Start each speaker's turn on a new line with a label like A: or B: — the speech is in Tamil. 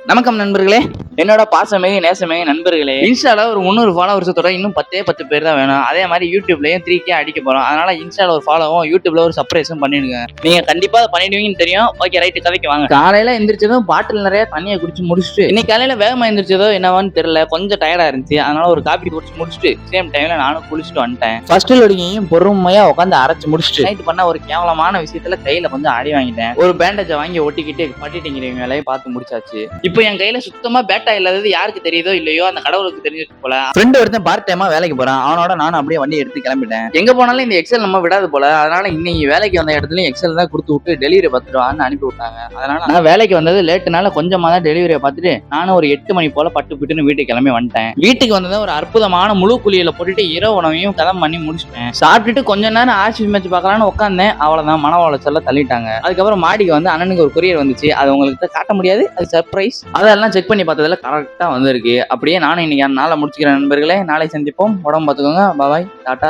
A: நமக்கம் நண்பர்களே, என்னோட பாசமிகு நேசமிகு நண்பர்களே, இன்ஸ்டால ஒரு 300 ஃபாலோவர்ஸோட இன்னும் 10 பேர் தான் வேணும். அதே மாதிரி யூடியூப்லயும் 3K அடிக்க போறோம். அதனால இன்ஸ்டால ஒரு ஃபாலோவும், யூடியூப்ல ஒரு சப்ஸ்கிரைபும் பண்ணிடுங்க. நீங்க கண்டிப்பா பண்ணிடுவீங்கன்னு தெரியும். ஓகே ரைட், கதைக்கு வாங்க. காலையில எந்திரிச்சதும் பாட்டில் நிறைய தண்ணியை குடிச்சு முடிச்சுட்டு, இன்னைக்கு காலையில வேகமா எந்திரிச்சதோ என்னவான்னு தெரியல, கொஞ்சம் டயர்டா இருந்துச்சு. அதனால ஒரு காபி குடிச்சு முடிச்சுட்டு சேம் டைம்ல நானும் குளிச்சுட்டு வந்துட்டேன். ஃபர்ஸ்ட் லோடிங்கையும் பொறுமையா உட்காந்து அரைச்சு முடிச்சுட்டு நைட் பண்ண ஒரு கேவலமான விஷயத்துல கையில கொஞ்சம் அடி வாங்கிட்டேன். ஒரு பேண்டேஜை வாங்கி ஒட்டிக்கிட்டு பட்டிட்டிங்கிற வேலையை பார்த்து முடிச்சாச்சு. இப்போ என் கையில சுத்தமா பேட்டா இல்லாதது யாருக்கு தெரியுதோ இல்லையோ அந்த கடவுளுக்கு தெரிஞ்சிருக்கு போல. ஃப்ரெண்ட் ஒருத்தன் பார்ட் டைமா வேலைக்கு போறான். அவனோட நானும் அப்படியே வண்டி எடுத்து கிளம்பிட்டேன். எங்க போனாலும் இந்த எக்ஸல் நம்ம விடாது போல. அதனால இன்னைக்கு வேலைக்கு வந்த இடத்துல எக்ஸல் தான் கொடுத்து விட்டு டெலிவரி பார்த்துருவான்னு அனுப்பி விட்டாங்க. அதனால நான் வேலைக்கு வந்தது லேட்டுனால கொஞ்சமா தான் டெலிவரியை பார்த்துட்டு நானும் ஒரு 8 மணி போல பட்டு பிட்டுன்னு வீட்டுக்கு கிளம்பி வந்துட்டேன். வீட்டுக்கு வந்ததை ஒரு அற்புதமான முழு குளியில போட்டுட்டு இரவு உணவையும் கதம் பண்ணி முடிச்சிட்டேன். சாப்பிட்டுட்டு கொஞ்ச நேரம் ஆர்சி மேட்ச் பார்க்கலான்னு உட்காந்தேன். அவ்வளவுதான், மன உளைச்சல்ல தள்ளிட்டாங்க. அதுக்கப்புறம் மாடிக்கு வந்து அண்ணனுக்கு ஒரு கொரியர் வந்துச்சு. அது உங்களுக்கு காட்ட முடியாது, அது சர்ப்ரைஸ். அதெல்லாம் செக் பண்ணி பார்த்ததுல கரெக்டா வந்திருக்கு. அப்படியே நானும் இன்னைக்கு நாளை முடிச்சுக்கிறேன் நண்பர்களே. நாளை சந்திப்போம். உடம்பு பார்த்துக்கோங்க. பாய், டாடா.